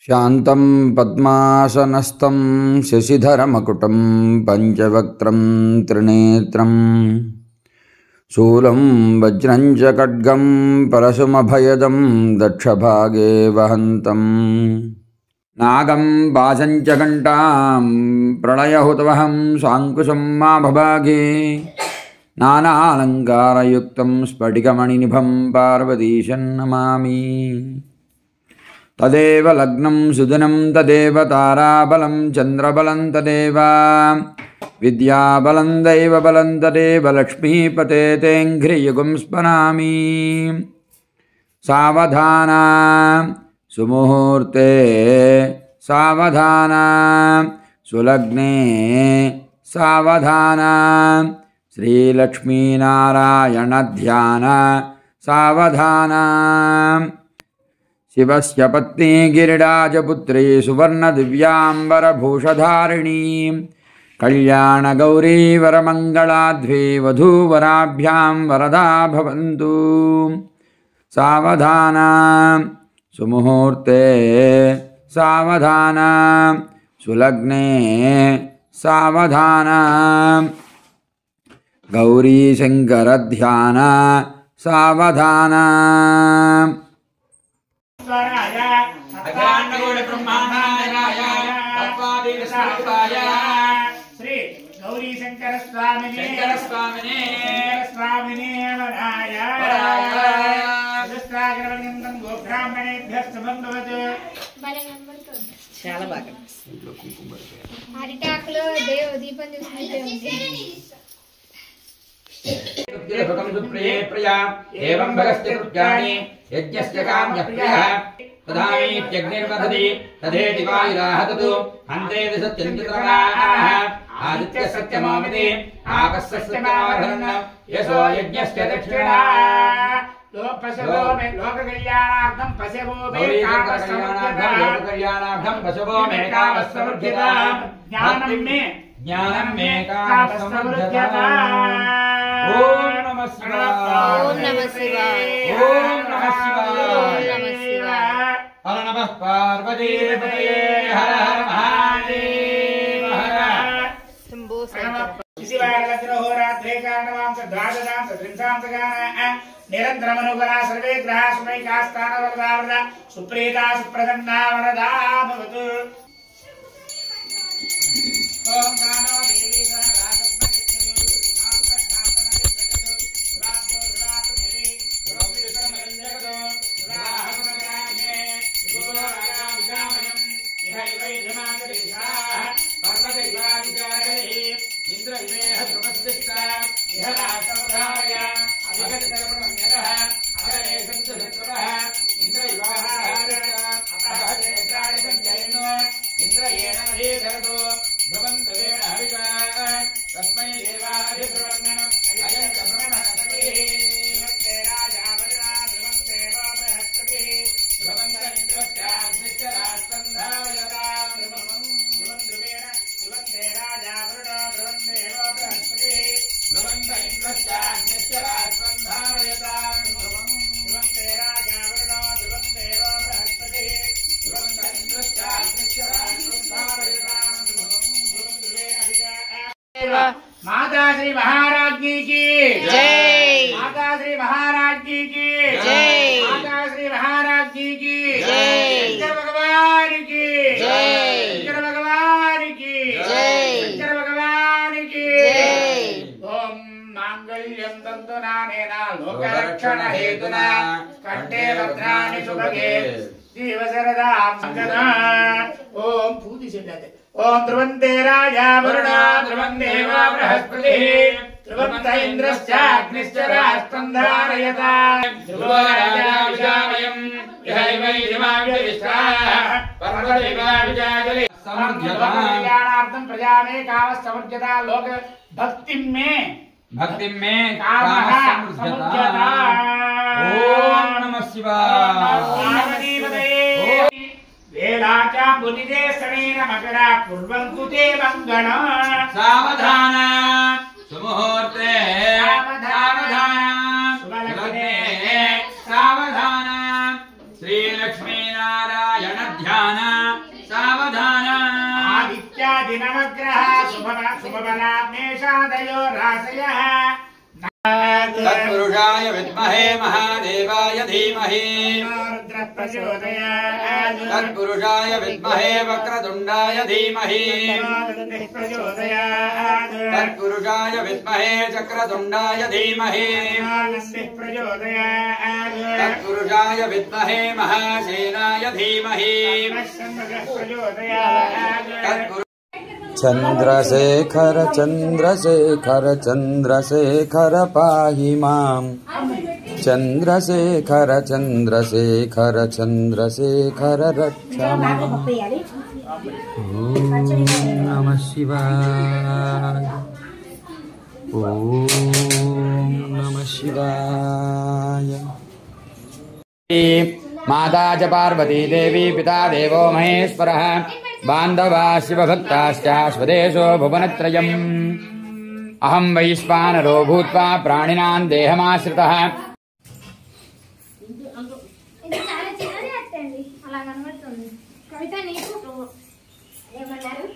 शान्तं पद्मासनस्थं शशिधरमकुटं पंचवक्त्रं त्रिनेत्रं शूलं वज्रं च खड्गं परशुमभयदं दक्षभागे वहन्तं नागं पाशं च घण्टां प्रलयहुतवहं साङ्कुशं माभभागे नानालङ्कारयुक्तं स्फटिकमणिनिभं पार्वतीशं नमामि। तदेव लग्नं सुदिनं तदेव ताराबलं चन्द्रबलं तदेव विद्याबलं दैवबलं तदेव लक्ष्मीपते तेऽङ्घ्रियुगं स्मरामि। सावधान सुमुहूर्ते सावधान सुलग्ने सावधान श्रीलक्ष्मीनारायण ध्यान सावधान। शिवस्य पत्नी गिरिराजपुत्री सुवर्णदिव्याम्बरभूषधारिणी कल्याणगौरी वरमङ्गलाध्वी वधूवराभ्यां वरदा भवन्तु। सावधान सुमुहूर्ते सावधान सुलग्ने सावधान गौरी शंकर ध्यान सावधान। श्री गौरी शंकर स्वामिने वराय गोब्राह्मणेभ्यः शुभं भवतु। చాలా బాగా అరిటాకులో దేవ దీపం చూసుకుంటే एवं भगस्य कृत्यानि यज्ञस्य काम्यप्रियः तदामीत्यग्निर्वदति तदेति वायुराहततु हन्ते दिशत्यन्तितमाः आदित्यः सत्यमामिति आपः सत्यमाभरन् यशो यज्ञस्य दक्षिणा लोककल्याणार्थं पशवो मे लोककल्याणार्थं पशवो मे कामस्समृद्ध्यता ज्ञानं मे कामस्समृद्ध्यता। ओम नमः शिवाय ఓం నమః శివాయ ओम नमः शिवाय ఓం నమః శివాయ हर नमः पार्वतीपतये हर हर महादेव हर శంభో శంకర शिवाय कारणवांस द्वादशांस त्रिंशांस निरन्तरमनुगुणा सर्वे ग्रहा सुमैकास्तान वरदा वरदा सुप्रीता सुप्रसन्ना वरदा भवतु। ओम कानो देवी माता श्री महाराज्ञी की जय। माता श्री महाराज्ञी की जय। माता श्री महाराज्ञी की जय। शंकर भगवान की जय। शंकर भगवान की जय। शंकर भगवान की जय। ओम मांगल्यं तन्तुनानेन लोकरक्षण हेतुना कंठे भद्राणि सुभगे जीवशरदां सदा। ओम पूजी से जाते ओम ध्रुवन्ते राजा वरुणा ध्रुवं देवा बृहस्पतिः ध्रुवन्त इन्द्रश्चाग्निश्च राष्ट्रं धारयता ध्रुवो राजा विजामयं यहैवैर्यमाविष्टाः पर्वदैवाविजागरे समर्ध्यतां प्रजा में कामः समर्ध्यता लोक भक्ति में कामः समर्ध्यता। ओम नमः शिवाय वेलाचा बुनिदे सनेन मकरा कुर्वन्तु ते मंगलम्। सावधान सुमुहूर्ते सावधान सुलग्ने सावधान श्री लक्ष्मी नारायण ध्यान भवनामेषादयो राशयः तत्पुरुषाय विद्महे महादेवाय धीमहि रुद्रः प्रचोदयात् तत्पुरुषाय विद्महे वक्रतुण्डाय धीमहि प्रचोदयात् तत्पुरुषाय विद्महे चक्रतुण्डाय धीमहि प्रचोदयात् तत्पुरुषाय विद्महे महासेनाय धीमहि प्रचोदयात् चंद्रशेखर चंद्रशेखर चंद्रशेखर पाहि मां चंद्रशेखर चंद्रशेखर चंद्रशेखर रक्ष माम्। ओम नमः शिवाय ओम नमः शिवाय। माता च पार्वती देवी पिता देवो महेश्वरः बान्धवा शिवभक्ताश्चाश्वदेशो भुवनत्रयम् अहं वैश्वानरो भूत्वा प्राणिनां देहमाश्रितः ఇది చాలా చిన్నది అట్టండి అలా కనబడుతుంది కవిత నీకు ఏమన్నారు